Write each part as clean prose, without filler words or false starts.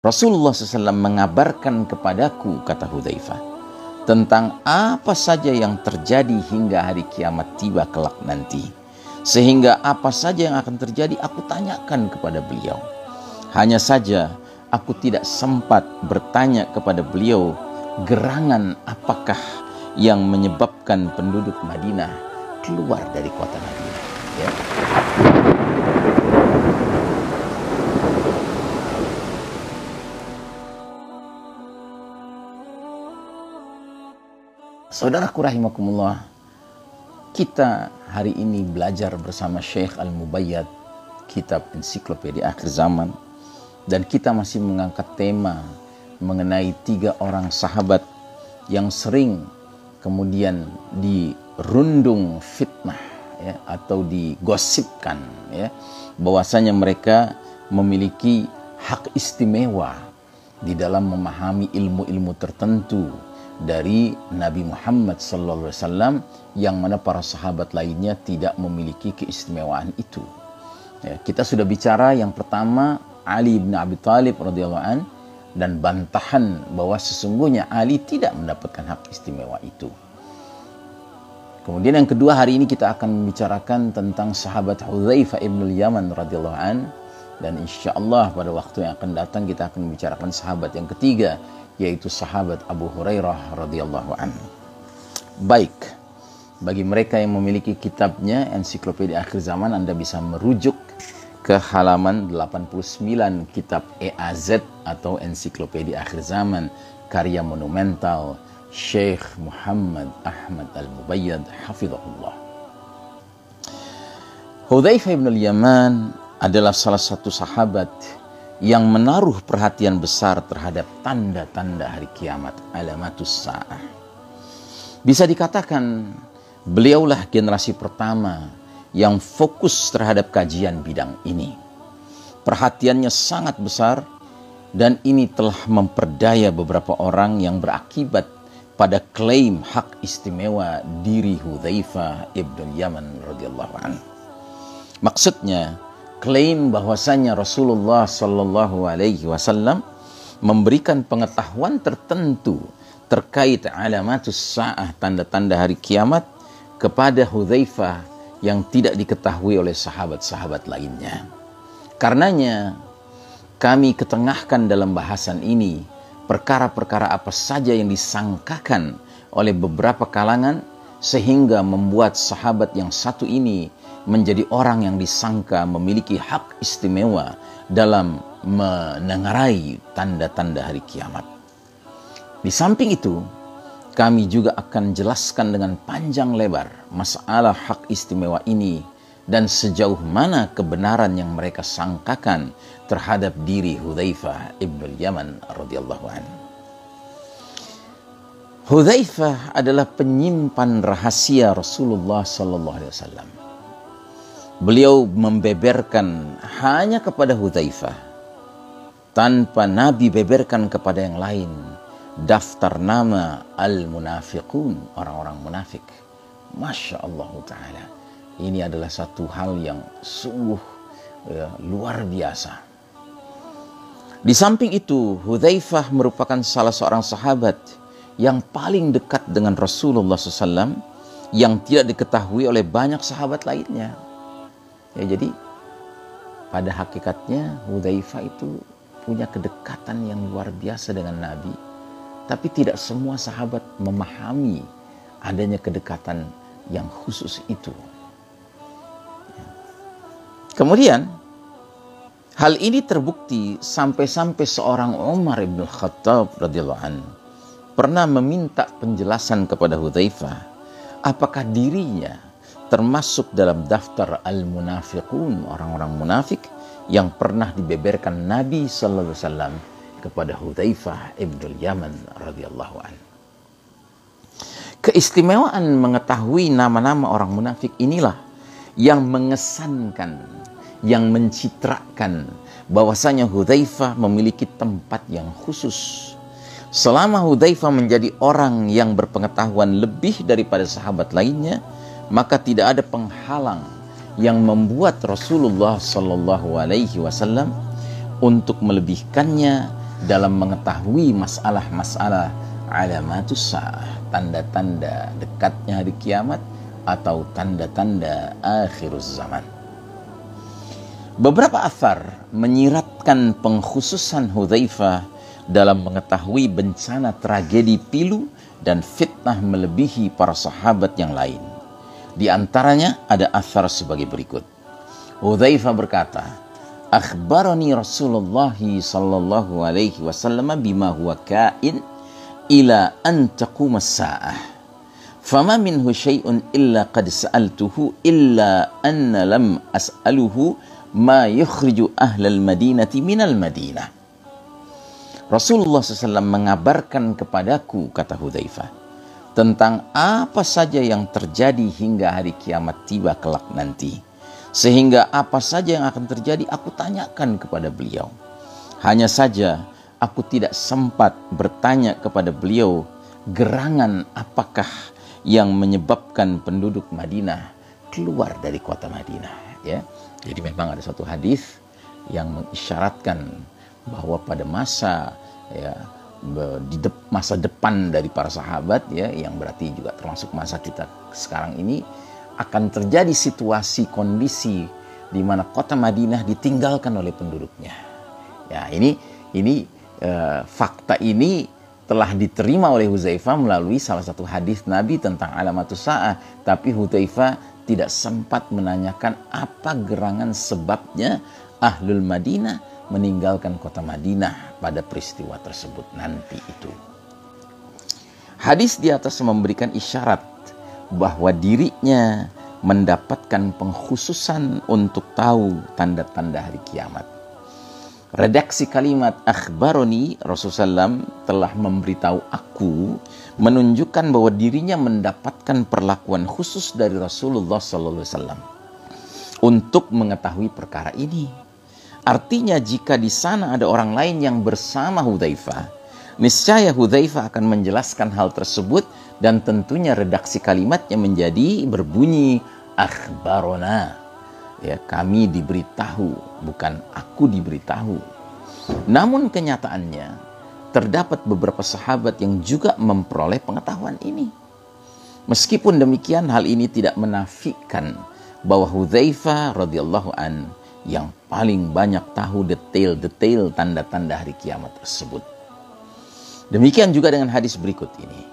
Rasulullah SAW mengabarkan kepadaku, kata Hudzaifah, tentang apa saja yang terjadi hingga hari kiamat tiba kelak nanti. Sehingga apa saja yang akan terjadi aku tanyakan kepada beliau. Hanya saja aku tidak sempat bertanya kepada beliau gerangan apakah yang menyebabkan penduduk Madinah keluar dari kota Madinah. Ya. Saudaraku rahimakumullah, kita hari ini belajar bersama Syekh Al-Mubayyad kitab Ensiklopedia Akhir Zaman, dan kita masih mengangkat tema mengenai 3 orang sahabat yang sering kemudian dirundung fitnah, ya, atau digosipkan, ya, bahwasanya mereka memiliki hak istimewa di dalam memahami ilmu-ilmu tertentu dari Nabi Muhammad SAW, yang mana para sahabat lainnya tidak memiliki keistimewaan itu. Ya, kita sudah bicara yang pertama Ali bin Abi Thalib radhiyallahu an, dan bantahan bahwa sesungguhnya Ali tidak mendapatkan hak istimewa itu. Kemudian yang kedua, hari ini kita akan membicarakan tentang sahabat Hudzaifah ibn al-Yaman radhiyallahu an, dan insyaallah pada waktu yang akan datang kita akan membicarakan sahabat yang ketiga, yaitu sahabat Abu Hurairah radhiyallahu anhu. Baik, bagi mereka yang memiliki kitabnya Ensiklopedia Akhir Zaman, Anda bisa merujuk ke halaman 89 kitab EAZ atau Ensiklopedia Akhir Zaman, karya monumental Syekh Muhammad Ahmad Al-Mubayyad hafizahullah. Hudzaifah ibn al-Yaman adalah salah satu sahabat yang menaruh perhatian besar terhadap tanda-tanda hari kiamat, alamatus sa'ah. Bisa dikatakan beliaulah generasi pertama yang fokus terhadap kajian bidang ini. Perhatiannya sangat besar, dan ini telah memperdaya beberapa orang yang berakibat pada klaim hak istimewa diri Hudzaifah ibn Yaman radhiyallahu anhu. Maksudnya, klaim bahwasanya Rasulullah Shallallahu Alaihi Wasallam memberikan pengetahuan tertentu terkait alamatus sa'ah, tanda-tanda hari kiamat, kepada Hudzaifah yang tidak diketahui oleh sahabat-sahabat lainnya. Karenanya kami ketengahkan dalam bahasan ini perkara-perkara apa saja yang disangkakan oleh beberapa kalangan, sehingga membuat sahabat yang satu ini menjadi orang yang disangka memiliki hak istimewa dalam menengarai tanda-tanda hari kiamat. Di samping itu, kami juga akan jelaskan dengan panjang lebar masalah hak istimewa ini dan sejauh mana kebenaran yang mereka sangkakan terhadap diri Hudzaifah ibn Yaman radhiyallahu anhu. Hudzaifah adalah penyimpan rahasia Rasulullah sallallahu alaihi wasallam. Beliau membeberkan hanya kepada Hudzaifah, tanpa Nabi beberkan kepada yang lain, daftar nama al-munafiqun, orang-orang munafik. Masya Allah Ta'ala, ini adalah satu hal yang sungguh luar biasa. Di samping itu, Hudzaifah merupakan salah seorang sahabat yang paling dekat dengan Rasulullah SAW, yang tidak diketahui oleh banyak sahabat lainnya. Ya, jadi pada hakikatnya Hudzaifah itu punya kedekatan yang luar biasa dengan Nabi, tapi tidak semua sahabat memahami adanya kedekatan yang khusus itu. Kemudian hal ini terbukti sampai-sampai seorang Umar ibn Khattab radhiyallahu anhu pernah meminta penjelasan kepada Hudzaifah apakah dirinya termasuk dalam daftar al-munafiqun, orang-orang munafik yang pernah dibeberkan Nabi sallallahu alaihi wasallam kepada Hudzaifah ibn Yaman radhiyallahu anhu. Keistimewaan mengetahui nama-nama orang munafik inilah yang mengesankan, yang mencitrakan bahwasanya Hudzaifah memiliki tempat yang khusus. Selama Hudzaifah menjadi orang yang berpengetahuan lebih daripada sahabat lainnya, maka tidak ada penghalang yang membuat Rasulullah Sallallahu Alaihi Wasallam untuk melebihkannya dalam mengetahui masalah-masalah alamatus sa'ah, tanda-tanda dekatnya hari kiamat atau tanda-tanda akhiruz zaman. Beberapa athar menyiratkan pengkhususan Hudzaifah dalam mengetahui bencana tragedi pilu dan fitnah melebihi para sahabat yang lain. Di antaranya ada athar sebagai berikut. Hudzaifah berkata, "Akhbarani Rasulullah sallallahu alaihi wasallam bima huwa kain ila an taqum as-sa'ah. Fama minhu syai'un illa qad sa'altuhu illa anna lam as'aluhu ma yukhriju ahlal madinati minal madinah." Rasulullah SAW mengabarkan kepadaku, kata Hudzaifah, tentang apa saja yang terjadi hingga hari kiamat tiba kelak nanti. Sehingga apa saja yang akan terjadi aku tanyakan kepada beliau. Hanya saja aku tidak sempat bertanya kepada beliau gerangan apakah yang menyebabkan penduduk Madinah keluar dari kota Madinah. Ya, jadi memang ada suatu hadis yang mengisyaratkan bahwa pada masa masa depan dari para sahabat, ya, yang berarti juga termasuk masa kita sekarang ini, akan terjadi situasi kondisi di mana kota Madinah ditinggalkan oleh penduduknya. Ya, ini fakta ini telah diterima oleh Hudzaifah melalui salah satu hadis Nabi tentang alamatus sa'ah, tapi Hudzaifah tidak sempat menanyakan apa gerangan sebabnya Ahlul Madinah meninggalkan kota Madinah pada peristiwa tersebut nanti itu. Hadis di atas memberikan isyarat bahwa dirinya mendapatkan pengkhususan untuk tahu tanda-tanda hari kiamat. Redaksi kalimat akhbaroni, Rasulullah SAW telah memberitahu aku, menunjukkan bahwa dirinya mendapatkan perlakuan khusus dari Rasulullah SAW untuk mengetahui perkara ini. Artinya jika di sana ada orang lain yang bersama Hudzaifah, niscaya Hudzaifah akan menjelaskan hal tersebut, dan tentunya redaksi kalimatnya menjadi berbunyi akhbarona. Ya, kami diberitahu, bukan aku diberitahu. Namun kenyataannya terdapat beberapa sahabat yang juga memperoleh pengetahuan ini. Meskipun demikian, hal ini tidak menafikan bahwa Hudzaifah radhiyallahu an yang paling banyak tahu detail-detail tanda-tanda hari kiamat tersebut. Demikian juga dengan hadis berikut ini.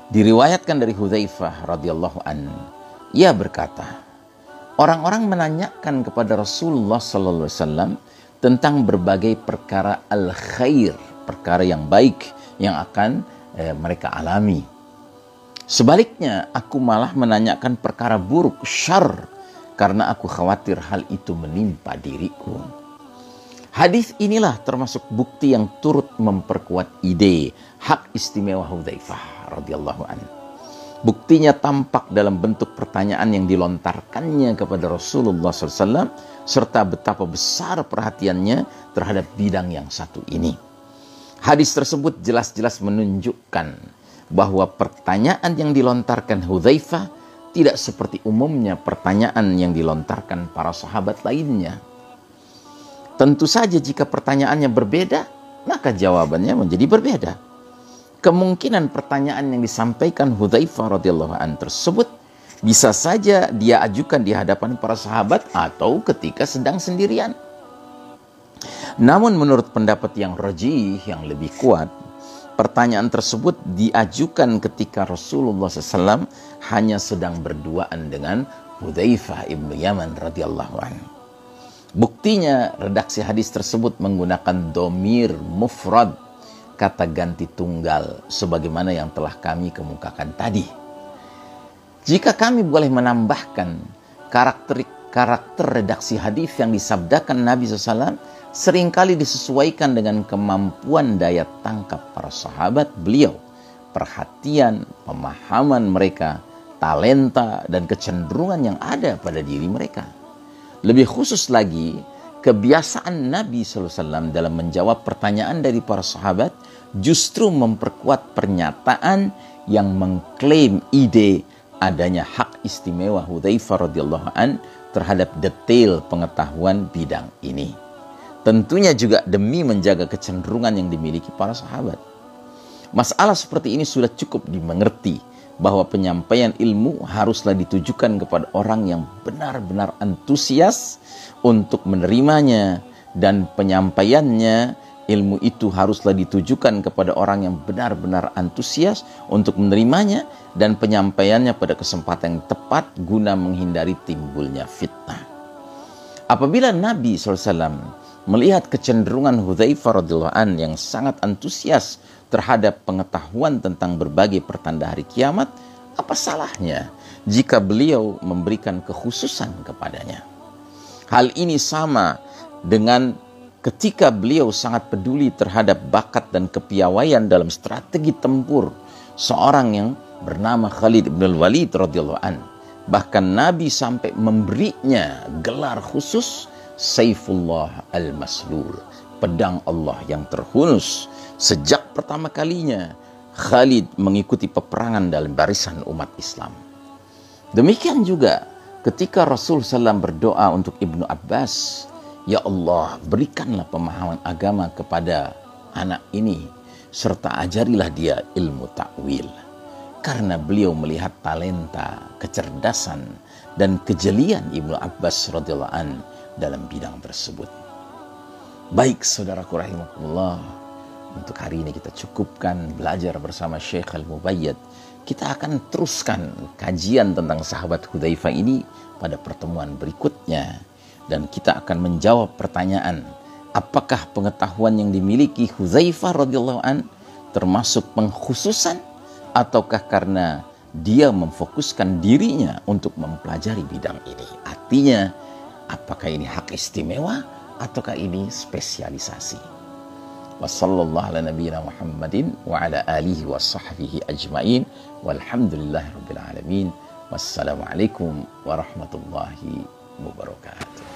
Diriwayatkan dari Hudzaifah radhiyallahu an, ia berkata, orang-orang menanyakan kepada Rasulullah sallallahu alaihi wasallam tentang berbagai perkara al-khair, perkara yang baik yang akan mereka alami. Sebaliknya, aku malah menanyakan perkara buruk, syarr, karena aku khawatir hal itu menimpa diriku. Hadis inilah termasuk bukti yang turut memperkuat ide hak istimewa Hudzaifah radhiyallahu anhu. Buktinya tampak dalam bentuk pertanyaan yang dilontarkannya kepada Rasulullah SAW, serta betapa besar perhatiannya terhadap bidang yang satu ini. Hadis tersebut jelas-jelas menunjukkan bahwa pertanyaan yang dilontarkan Hudzaifah tidak seperti umumnya pertanyaan yang dilontarkan para sahabat lainnya. Tentu saja jika pertanyaannya berbeda, maka jawabannya menjadi berbeda. Kemungkinan pertanyaan yang disampaikan Hudzaifah radhiyallahu anhu tersebut bisa saja dia ajukan di hadapan para sahabat atau ketika sedang sendirian. Namun menurut pendapat yang rajih, yang lebih kuat, pertanyaan tersebut diajukan ketika Rasulullah SAW hanya sedang berduaan dengan Hudzaifah ibnu Yaman radhiyallahu anhu. Buktinya redaksi hadis tersebut menggunakan dhamir mufrad, kata ganti tunggal, sebagaimana yang telah kami kemukakan tadi. Jika kami boleh menambahkan, karakter redaksi hadis yang disabdakan Nabi SAW seringkali disesuaikan dengan kemampuan daya tangkap para sahabat beliau, perhatian, pemahaman mereka, talenta, dan kecenderungan yang ada pada diri mereka. Lebih khusus lagi, kebiasaan Nabi SAW dalam menjawab pertanyaan dari para sahabat justru memperkuat pernyataan yang mengklaim ide adanya hak istimewa Hudzaifah radhiyallahu an terhadap detail pengetahuan bidang ini. Tentunya juga demi menjaga kecenderungan yang dimiliki para sahabat. Masalah seperti ini sudah cukup dimengerti bahwa penyampaian ilmu haruslah ditujukan kepada orang yang benar-benar antusias untuk menerimanya, dan penyampaiannya ilmu itu haruslah ditujukan kepada orang yang benar-benar antusias untuk menerimanya, dan penyampaiannya pada kesempatan yang tepat guna menghindari timbulnya fitnah. Apabila Nabi SAW melihat kecenderungan Hudzaifah radhiyallahu an yang sangat antusias terhadap pengetahuan tentang berbagai pertanda hari kiamat, apa salahnya jika beliau memberikan kekhususan kepadanya? Hal ini sama dengan ketika beliau sangat peduli terhadap bakat dan kepiawaian dalam strategi tempur seorang yang bernama Khalid bin Walid radhiyallahu an. Bahkan Nabi sampai memberinya gelar khusus Saifullah al-Maslul, pedang Allah yang terhunus. Sejak pertama kalinya Khalid mengikuti peperangan dalam barisan umat Islam. Demikian juga ketika Rasul SAW berdoa untuk Ibnu Abbas, ya Allah, berikanlah pemahaman agama kepada anak ini, serta ajarilah dia ilmu takwil. Karena beliau melihat talenta, kecerdasan, dan kejelian Ibnu Abbas radhiyallahu an dalam bidang tersebut. Baik saudaraku rahimakumullah, untuk hari ini kita cukupkan belajar bersama Syekh Al-Mubayyad. Kita akan teruskan kajian tentang sahabat Hudzaifah ini pada pertemuan berikutnya, dan kita akan menjawab pertanyaan, apakah pengetahuan yang dimiliki Hudzaifah radhiyallahu an termasuk pengkhususan, ataukah karena dia memfokuskan dirinya untuk mempelajari bidang ini? Artinya, apakah ini hak istimewa ataukah ini spesialisasi? Wassallallahu ala nabiyyina Muhammadin wa ala alihi wa sahbihi ajmain walhamdulillahi rabbil alamin. Wassalamualaikum warahmatullahi wabarakatuh.